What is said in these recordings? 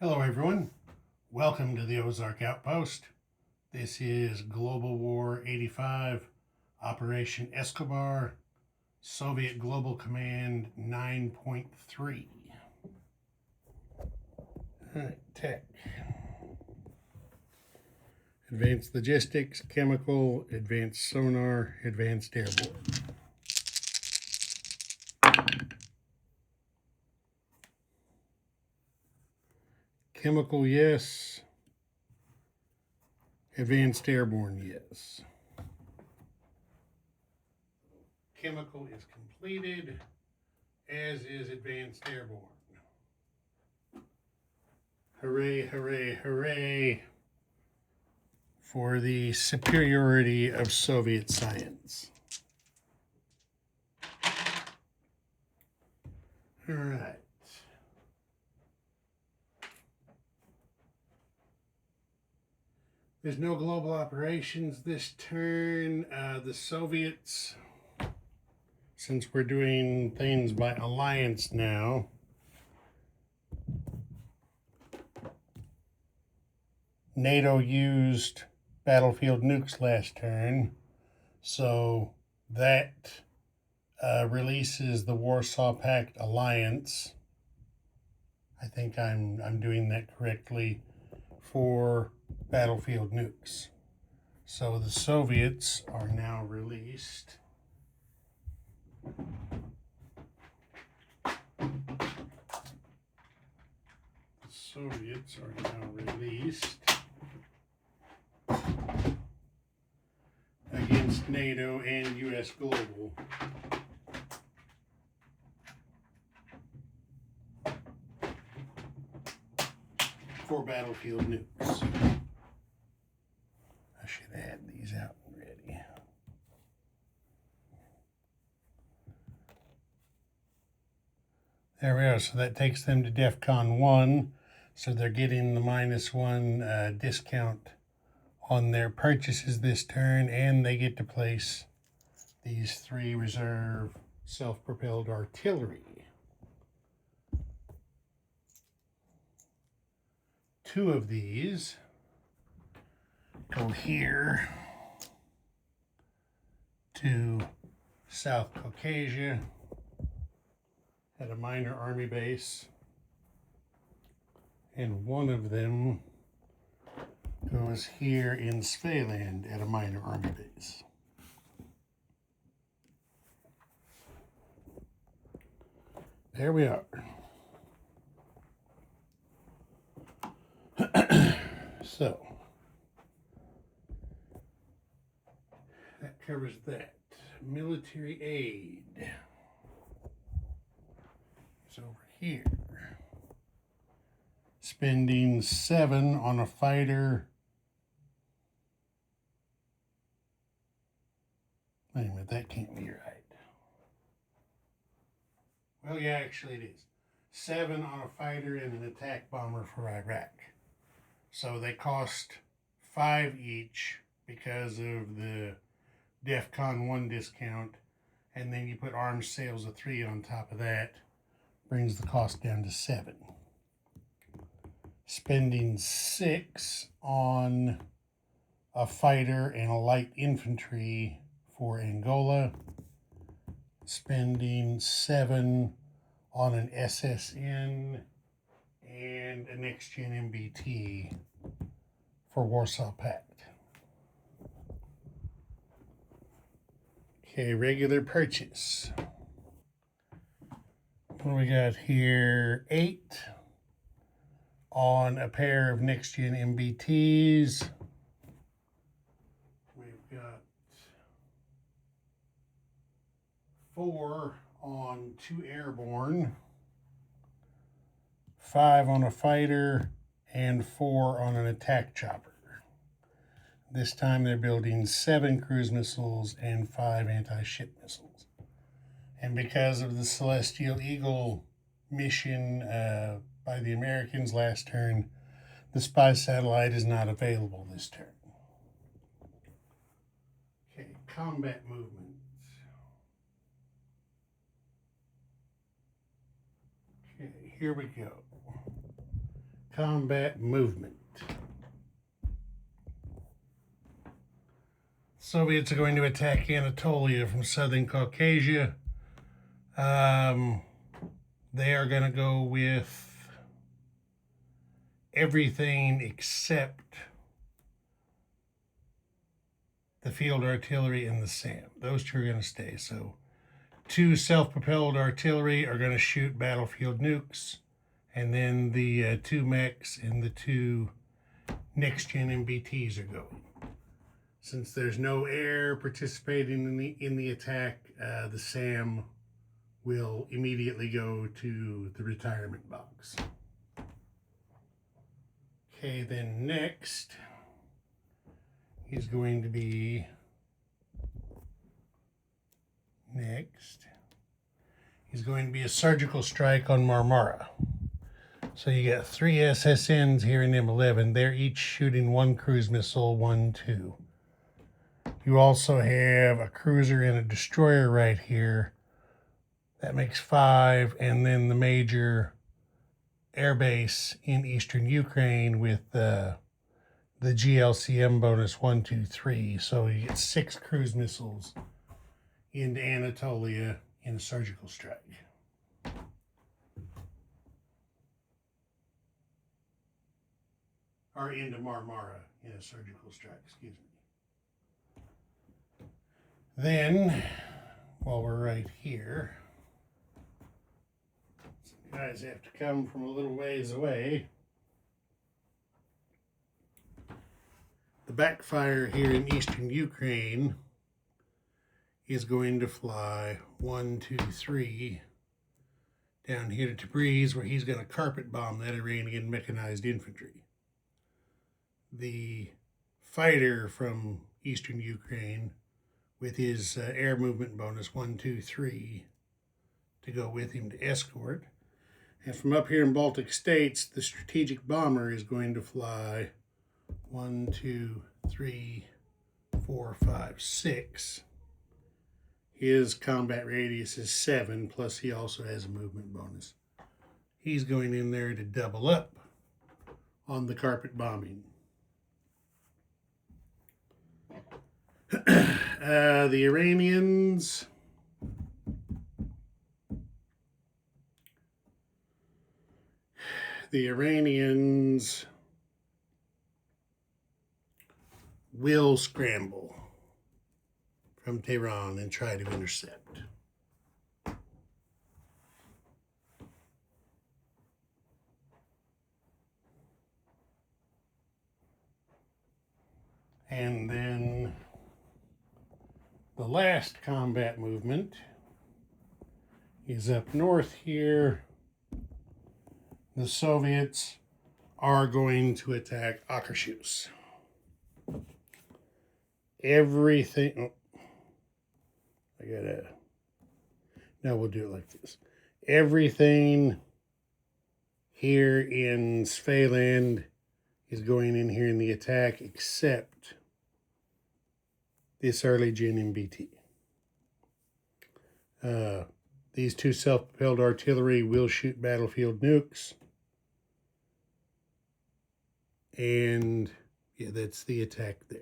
Hello everyone, welcome to the Ozark Outpost. This is Global War 85, Operation Escobar, Soviet Global Command 9.3. Alright, tech. Advanced Logistics, Chemical, Advanced Sonar, Advanced Airborne. Chemical, yes. Advanced Airborne, yes. Chemical is completed, as is Advanced Airborne. Hooray, hooray, hooray for the superiority of Soviet science. All right. There's no global operations this turn. The Soviets, since we're doing things by alliance now, NATO used battlefield nukes last turn, so that releases the Warsaw Pact alliance. I think I'm doing that correctly for battlefield nukes. So the Soviets are now released. The Soviets are now released against NATO and US Global. For battlefield nukes. I should add these out already. There we are. So that takes them to DEFCON 1. So they're getting the -1 discount on their purchases this turn, and they get to place these 3 reserve self-propelled artillery. 2 of these go here to South Caucasia at a minor army base, and 1 of them goes here in Svealand at a minor army base. There we are. So that covers that. Military aid is over here. Spending 7 on a fighter. Wait a minute, that can't be right. Well, yeah, actually it is. 7 on a fighter and an attack bomber for Iraq. So they cost 5 each because of the DEFCON 1 discount, and then you put arms sales of 3 on top of that, brings the cost down to 7. Spending 6 on a fighter and a light infantry for Angola. Spending 7 on an SSN and a next-gen MBT for Warsaw Pact. Okay, regular purchase. What do we got here? 8 on a pair of next-gen MBTs. We've got 4 on 2 airborne, 5 on a fighter, and 4 on an attack chopper. This time they're building 7 cruise missiles and 5 anti-ship missiles. And because of the Celestial Eagle mission by the Americans last turn, the spy satellite is not available this turn. Okay, combat movements. Okay, here we go. combat movement. Soviets are going to attack Anatolia from southern Caucasia. They are going to go with everything except the field artillery and the SAM. Those two are going to stay. So 2 self-propelled artillery are going to shoot battlefield nukes, and then the 2 mechs and the 2 next-gen MBTs are going. Since there's no air participating in the attack, the SAM will immediately go to the retirement box. Okay, then next is going to be a surgical strike on Marmara. So you got 3 SSNs here in M11. They're each shooting 1 cruise missile, 1, 2. You also have a cruiser and a destroyer right here. That makes 5, and then the major air base in eastern Ukraine with the GLCM bonus 1, 2, 3. So you get 6 cruise missiles into Anatolia in a surgical strike. Or into Marmara in a surgical strike, excuse me. Then, while we're right here, some guys have to come from a little ways away. The backfire here in eastern Ukraine is going to fly 1, 2, 3 down here to Tabriz, where he's going to carpet bomb that Iranian mechanized infantry. The fighter from eastern Ukraine, with his air movement bonus 1, 2, 3 to go with him to escort. And from up here in Baltic States, the strategic bomber is going to fly 1, 2, 3, 4, 5, 6. His combat radius is 7, plus he also has a movement bonus. He's going in there to double up on the carpet bombing. The Iranians will scramble from Tehran and try to intercept. And then the last combat movement is up north here. The Soviets are going to attack Akershus. Everything... Now we'll do it like this. Everything here in Svealand is going in here in the attack except this early gen MBT. These 2 self-propelled artillery will shoot battlefield nukes. And yeah, that's the attack there.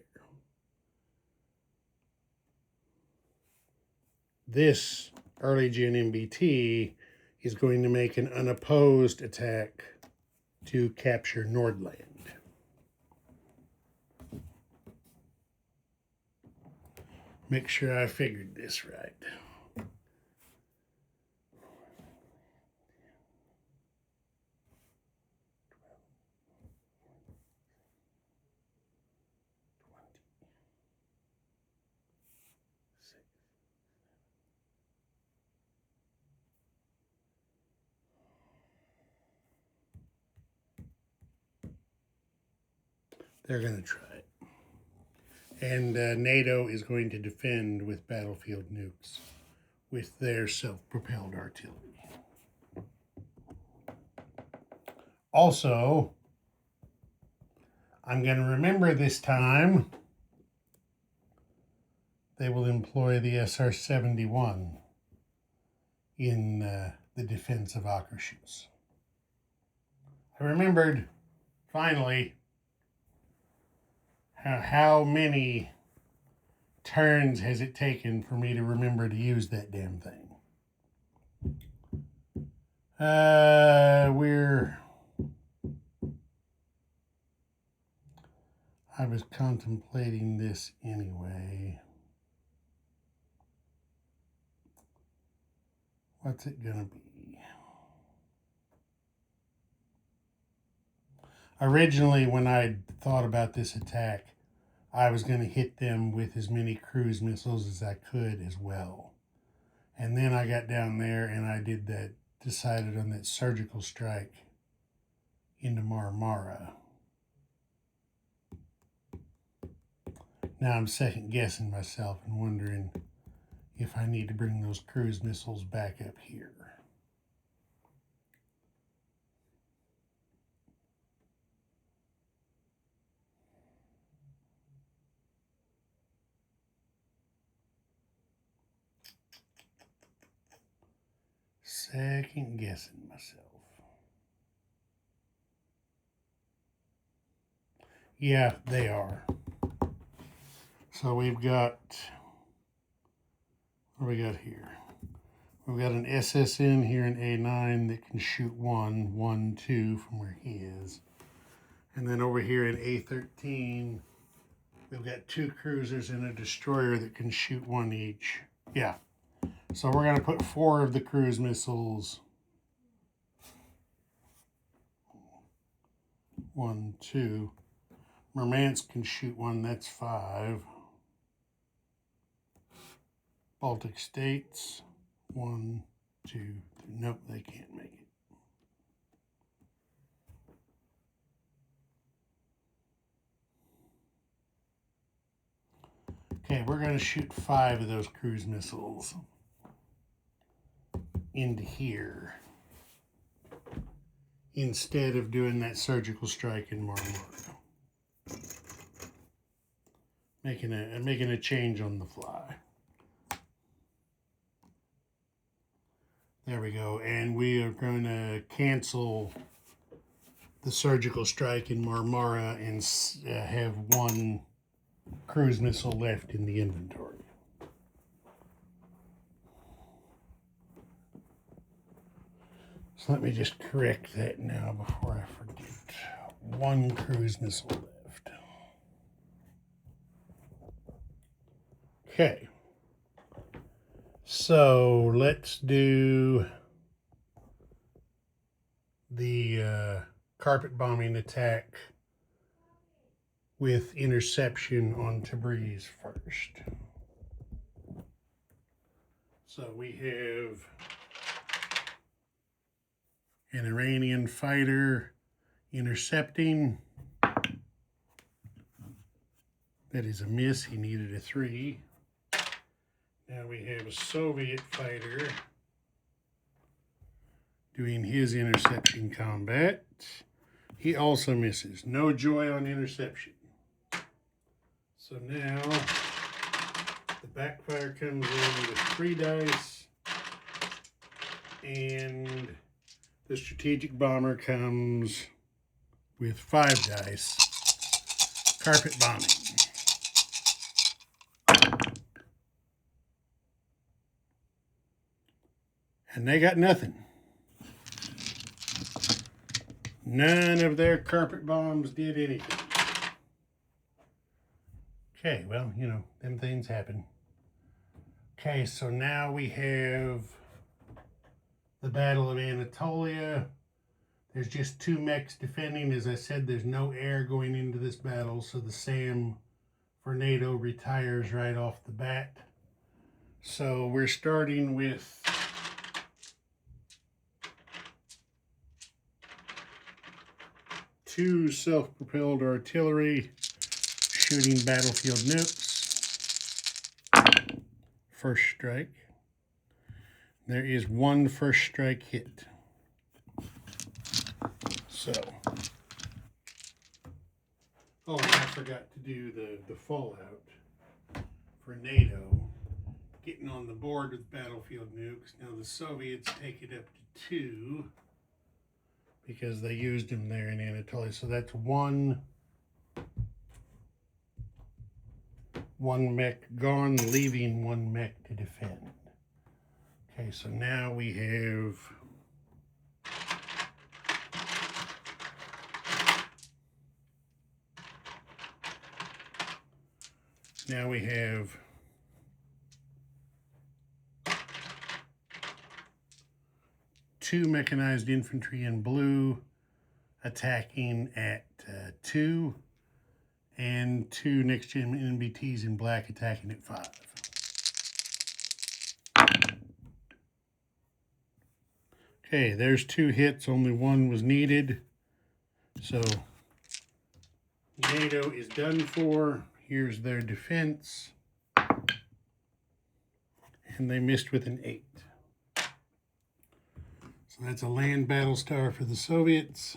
This early gen MBT is going to make an unopposed attack to capture Nordland. Make sure I figured this right. They're going to try it. And NATO is going to defend with battlefield nukes with their self-propelled artillery. Also, I'm going to remember this time they will employ the SR-71 in the defense of Akershus. I remembered finally, how many turns has it taken for me to remember to use that damn thing? I was contemplating this anyway. What's it gonna be? Originally, when I thought about this attack, I was going to hit them with as many cruise missiles as I could as well. And then I got down there and I decided on that surgical strike into Marmara. Now I'm second guessing myself and wondering if I need to bring those cruise missiles back up here. Second guessing myself. Yeah, they are. So we've got, what do we got here? We've got an SSN here in A9 that can shoot 1, 2 from where he is. And then over here in A13, we've got 2 cruisers and a destroyer that can shoot 1 each. Yeah. So we're going to put 4 of the cruise missiles. 1, 2. Murmansk can shoot 1, that's 5. Baltic States, 1, 2, 3. Nope, they can't make it. Okay, we're going to shoot 5 of those cruise missiles into here instead of doing that surgical strike in Marmara. Making a change on the fly. There we go. And we are going to cancel the surgical strike in Marmara and have 1 cruise missile left in the inventory. So let me just correct that now before I forget. 1 cruise missile left. Okay. So let's do the carpet bombing attack with interception on Tabriz first. So we have an Iranian fighter intercepting. That is a miss. He needed a 3. Now we have a Soviet fighter doing his interception combat. He also misses. No joy on interception. So now the backfire comes in with 3 dice, and the strategic bomber comes with 5 dice. Carpet bombing. And they got nothing. None of their carpet bombs did anything. Okay, well, you know, them things happen. Okay, so now we have the Battle of Anatolia. There's just 2 mechs defending. As I said, there's no air going into this battle, so the SAM for NATO retires right off the bat. So we're starting with two self-propelled artillery shooting battlefield nukes. First strike. There is 1 first strike hit. So, oh, and I forgot to do the fallout for NATO. Getting on the board with battlefield nukes. Now the Soviets take it up to 2 because they used him there in Anatolia. So that's one mech gone, leaving one mech to defend. Okay, so now we have two mechanized infantry in blue attacking at 2, and two next-gen NBTs in black attacking at 5. Okay, there's 2 hits, only 1 was needed. So NATO is done for. Here's their defense. And they missed with an 8. So that's a land battle star for the Soviets.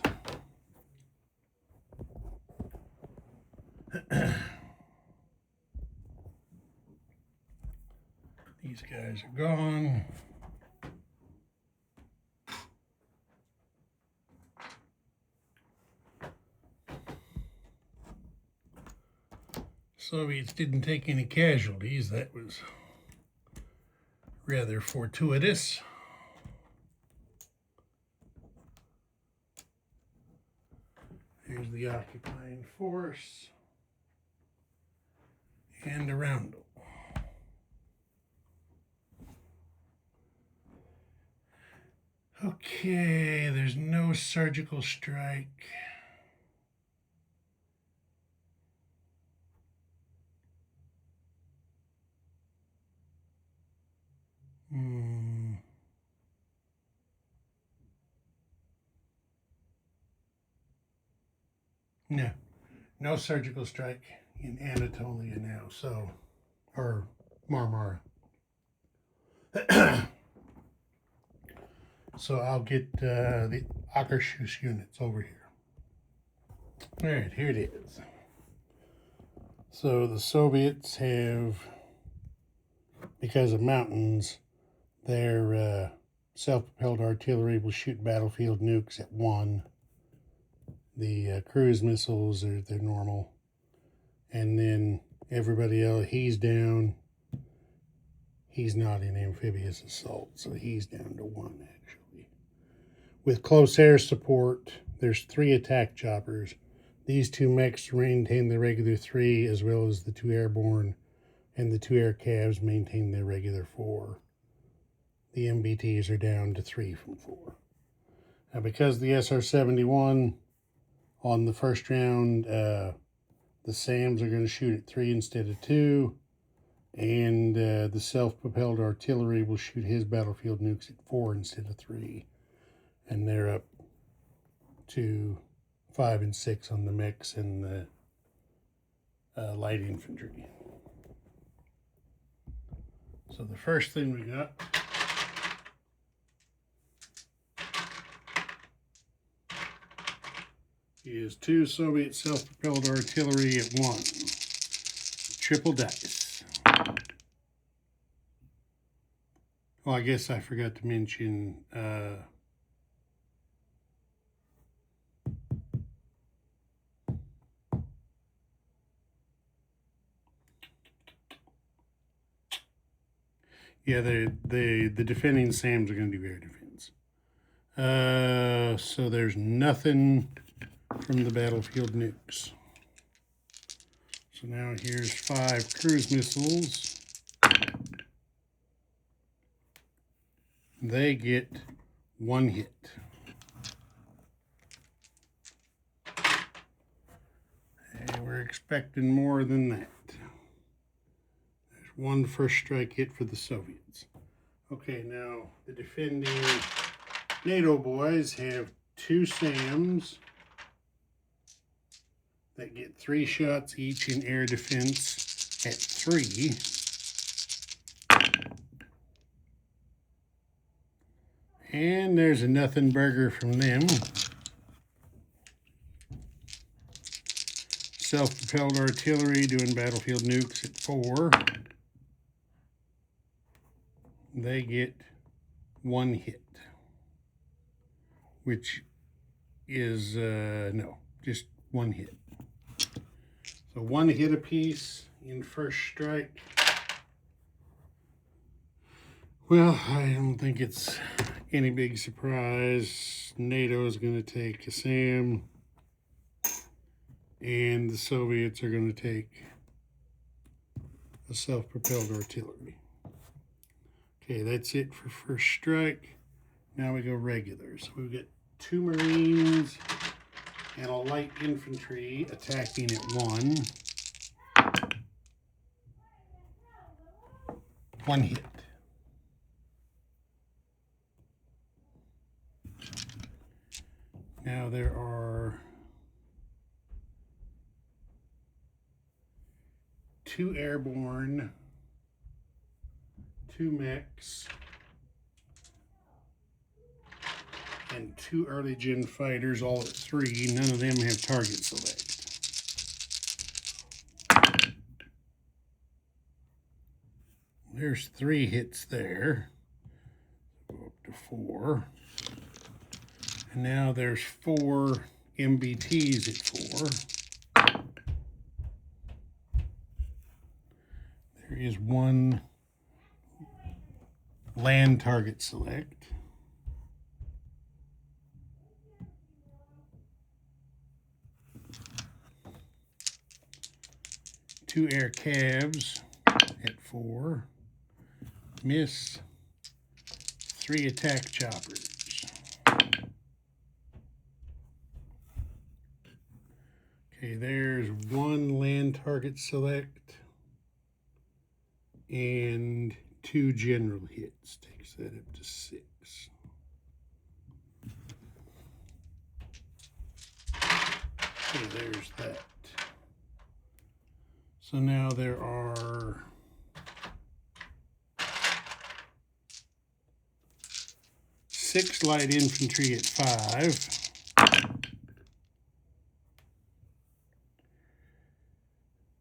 These guys are gone. Soviets didn't take any casualties. That was rather fortuitous. Here's the occupying force and a roundel. Okay, there's no surgical strike. No surgical strike in Anatolia now, so, or Marmara. So I'll get the Ackershus units over here. All right, here it is. So the Soviets have, because of mountains, their self-propelled artillery will shoot battlefield nukes at 1. The cruise missiles are they're normal. And then everybody else, he's down. He's not in amphibious assault, so he's down to 1 actually. With close air support, there's 3 attack choppers. These 2 mechs maintain the regular 3, as well as the 2 airborne, and the 2 air calves maintain their regular 4. The MBTs are down to 3 from 4. Now, because the SR-71 on the first round, the SAMs are going to shoot at 3 instead of 2, and the self-propelled artillery will shoot his battlefield nukes at 4 instead of 3, and they're up to 5 and 6 on the mechs and the light infantry. So the first thing we got is 2 Soviet self-propelled artillery at 1. Triple dice. Oh, I guess I forgot to mention yeah, the defending SAMs are going to do air defense. So there's nothing from the battlefield nukes. So now here's 5 cruise missiles. They get 1 hit. And we're expecting more than that. There's 1 first strike hit for the Soviets. Okay, now the defending NATO boys have 2 SAMs that get 3 shots each in air defense at 3. And there's a nothing burger from them. Self-propelled artillery doing battlefield nukes at 4. They get 1 hit, which is, no, just one hit. So one hit apiece in first strike. Well, I don't think it's any big surprise. NATO is going to take Assam, and the Soviets are going to take a self-propelled artillery. Okay, that's it for first strike. Now we go regular. So we've got 2 Marines and a light infantry attacking at 1. 1 hit. Now there are 2 airborne, 2 mechs, and 2 early gen fighters, all at 3. None of them have target select. There's 3 hits there. Go up to 4. And now there's 4 MBTs at 4. There is 1 land target select. 2 air cabs at 4. Miss. 3 attack choppers. Okay, there's 1 land target select and 2 general hits. Takes that up to 6. Okay, there's that. So now there are 6 light infantry at 5.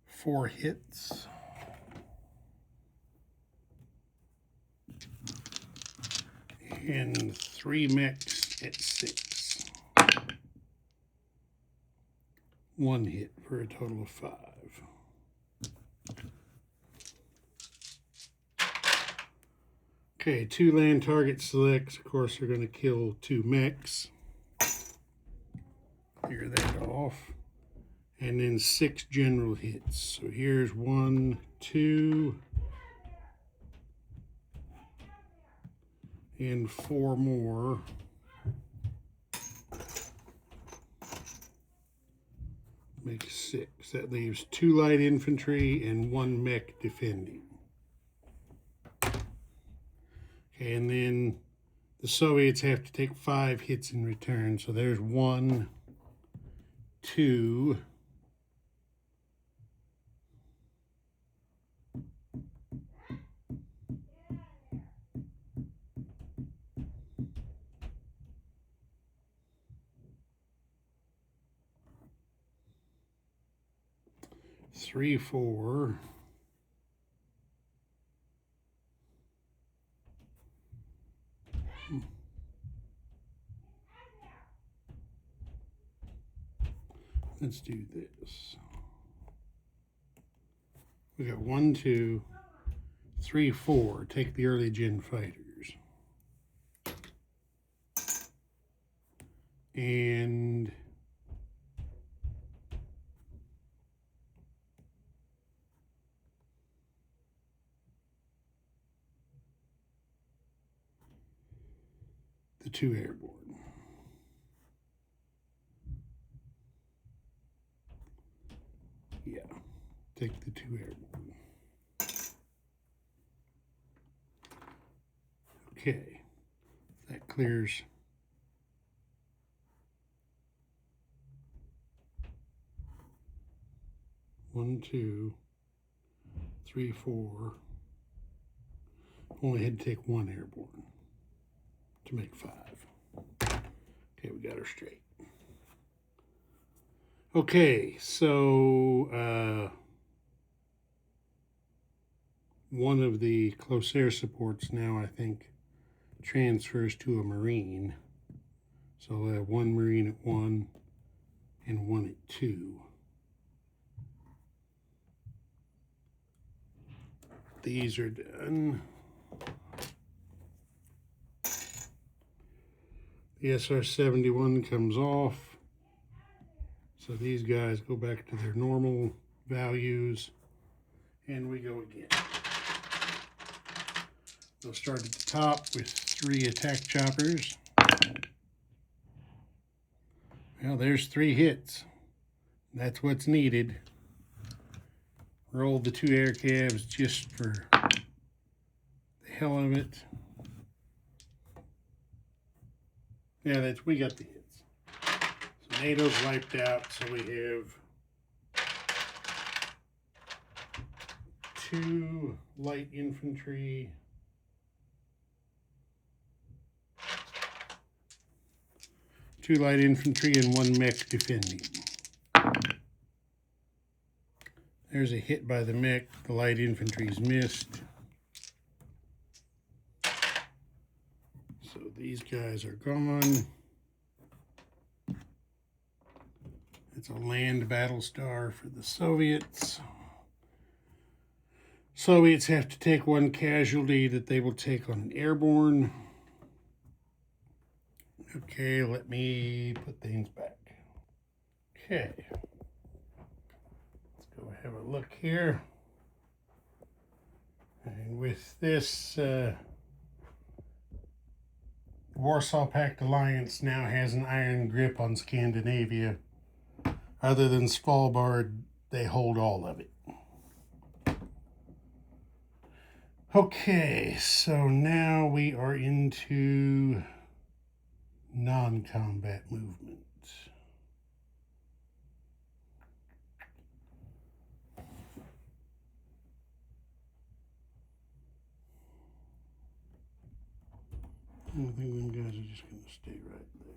4 hits. And 3 mechs at 6. 1 hit for a total of 5. Okay, 2 land target selects. Of course, are going to kill 2 mechs. Clear that off. And then 6 general hits. So here's 1, 2, and 4 more. Makes 6. That leaves 2 light infantry and 1 mech defending. Okay, and then the Soviets have to take 5 hits in return. So there's 1, 2, 3, 4. Let's do this. We got 1, 2, 3, 4. Take the early gen fighters. And the 2 airborne. Yeah, take the 2 airborne. Okay, that clears. One, 2, 3, 4. Only had to take 1 airborne to make 5. Okay, we got her straight. Okay, so one of the close air supports now, I think, transfers to a Marine. So we'll have one Marine at 1 and 1 at 2. These are done. The SR71 comes off. So these guys go back to their normal values. And we go again. We'll start at the top with 3 attack choppers. Well, there's 3 hits. That's what's needed. Roll the 2 air cabs just for the hell of it. Yeah, we got the hits. So NATO's wiped out, so we have 2 light infantry, 2 light infantry and 1 mech defending. There's a hit by the mech. The light infantry's missed. So these guys are gone. It's a land battle star for the Soviets. Soviets have to take 1 casualty that they will take on an airborne. Okay, let me put things back. Okay. Let's go have a look here. And with this, Warsaw Pact Alliance now has an iron grip on Scandinavia. Other than Svalbard, they hold all of it. Okay, so now we are into non-combat movement. I think them guys are just going to stay right there.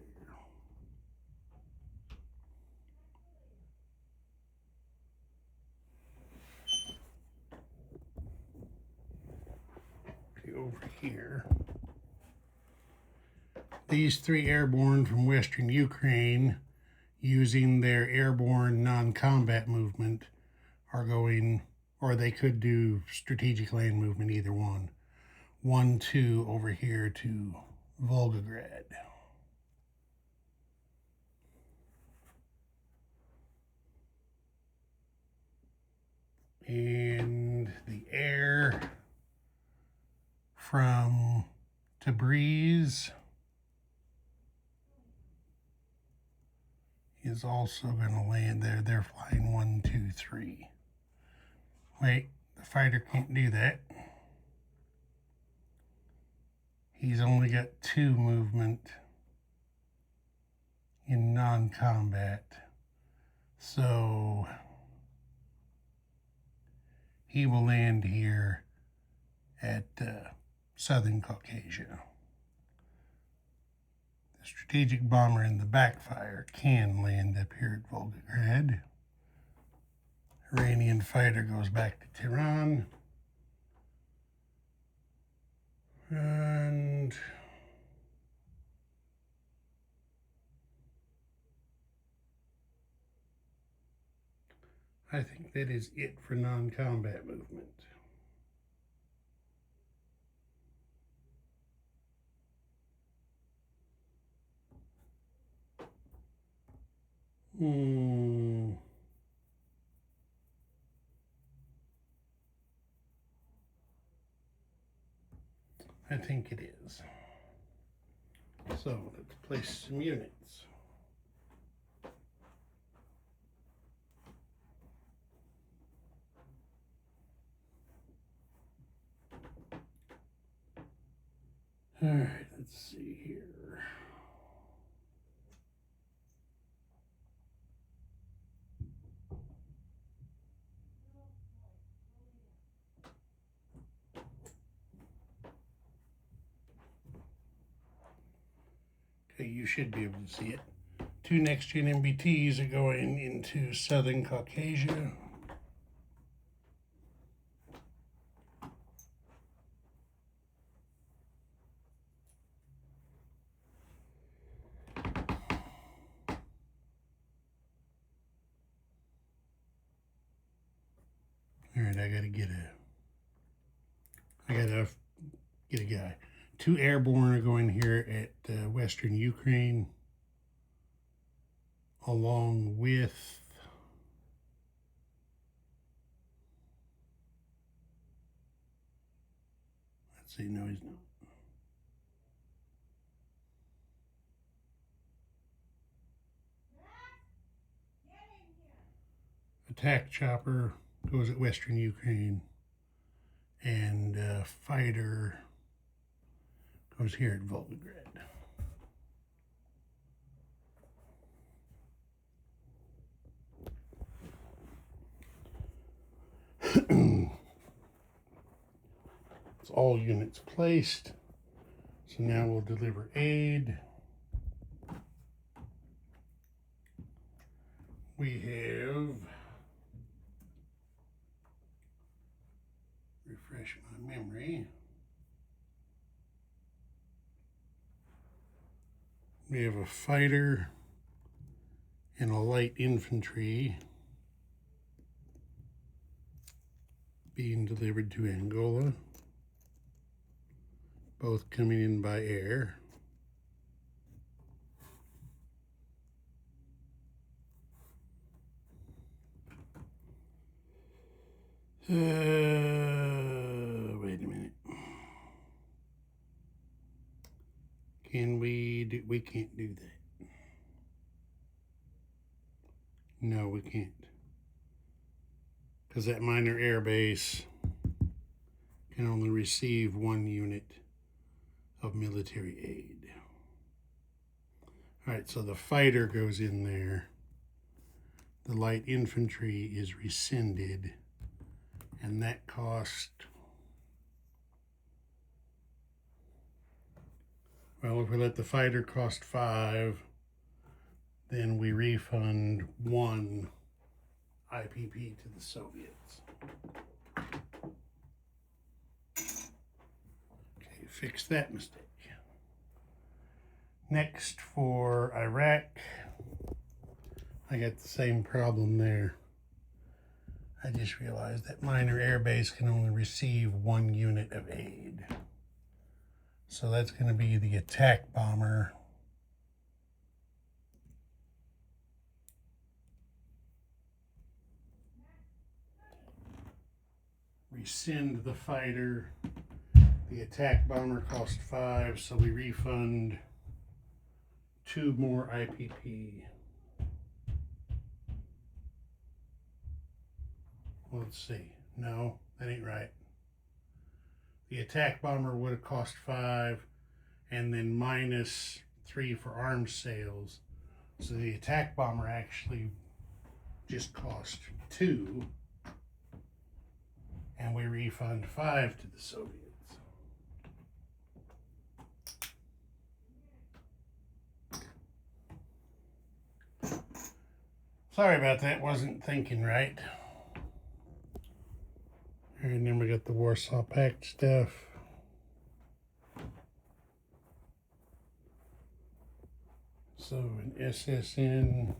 Okay, over here. These 3 airborne from Western Ukraine, using their airborne non-combat movement, are going, or they could do strategic land movement, either one. 1, 2 over here to Volgograd. And the air from Tabriz is also going to land there. They're flying 1, 2, 3. Wait, the fighter can't do that. He's only got 2 movement in non-combat. So he will land here at Southern Caucasia. The strategic bomber in the backfire can land up here at Volgograd. Iranian fighter goes back to Tehran. And I think that is it for non-combat movement. I think it is. So let's place some units. All right, let's see here. Okay, you should be able to see it. 2 next-gen MBTs are going into Southern Caucasia. All right, I gotta get a guy. 2 airborne are going here at Western Ukraine, along with let's see, no, he's not. Attack chopper goes at Western Ukraine, and fighter goes here at Volgograd. It's all units placed. So now we'll deliver aid. We have, refresh my memory. We have a fighter and a light infantry being delivered to Angola, both coming in by air. Wait a minute. Can we can't do that. No, we can't. Because that minor air base can only receive 1 unit of military aid. All right, so the fighter goes in there. The light infantry is rescinded, and that cost, well, if we let the fighter cost 5, then we refund 1 IPP to the Soviets. Okay, fix that mistake. Next, for Iraq, I got the same problem there. I just realized that minor air base can only receive 1 unit of aid. So that's going to be the attack bomber. Rescind the fighter. The attack bomber cost 5, so we refund 2 more IPP. Let's see. No, that ain't right. The attack bomber would have cost 5, and then minus 3 for arms sales. So the attack bomber actually just cost 2, and we refund 5 to the Soviets. Sorry about that, wasn't thinking right. And then we got the Warsaw Pact stuff. So an SSN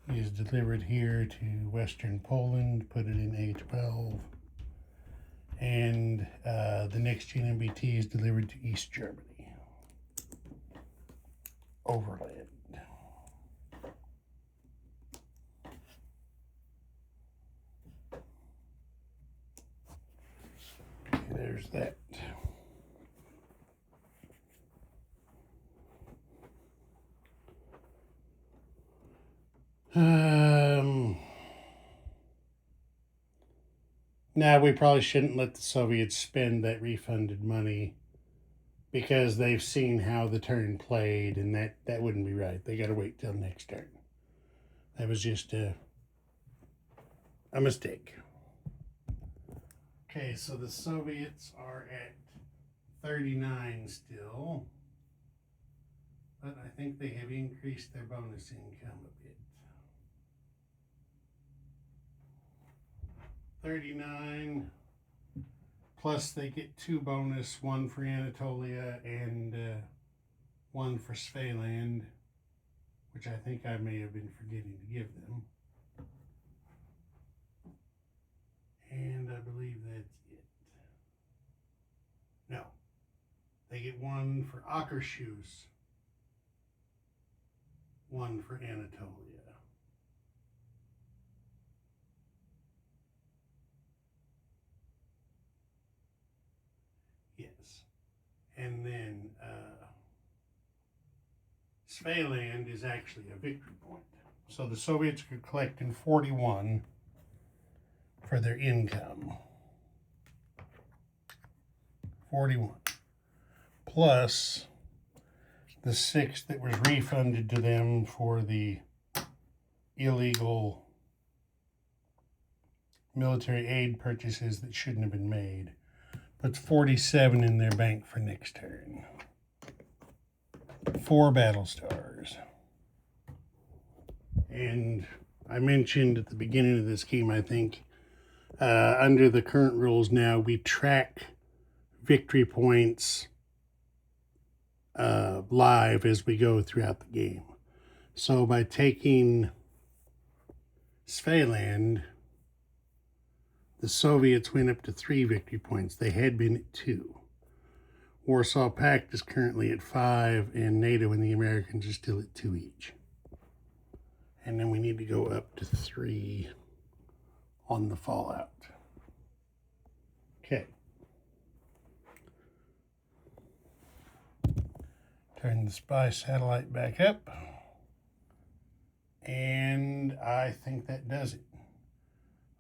is delivered here to Western Poland, put it in A12. And the next GW85 is delivered to East Germany. Overland. Okay, there's that. Now we probably shouldn't let the Soviets spend that refunded money, because they've seen how the turn played, and that wouldn't be right. They got to wait till next turn. That was just a mistake. Okay, so the Soviets are at 39 still, but I think they have increased their bonus income a bit. 39, plus they get 2 bonus, 1 for Anatolia and 1 for Svealand, which I think I may have been forgetting to give them. And I believe that's it. No. They get one for Akershus, one for Anatolia. Yes. And then Svealand is actually a victory point. So the Soviets could collect in 41 for their income. 41. Plus the 6 that was refunded to them for the illegal military aid purchases that shouldn't have been made. Puts 47 in their bank for next turn. 4 battle stars. And I mentioned at the beginning of this game, I think, under the current rules now, we track victory points live as we go throughout the game. So by taking Svealand, the Soviets went up to 3 victory points. They had been at 2. Warsaw Pact is currently at 5, and NATO and the Americans are still at 2 each. And then we need to go up to 3 on the fallout. Okay. Turn the spy satellite back up. And I think that does it.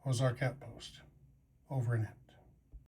Ozark Outpost. Over and out.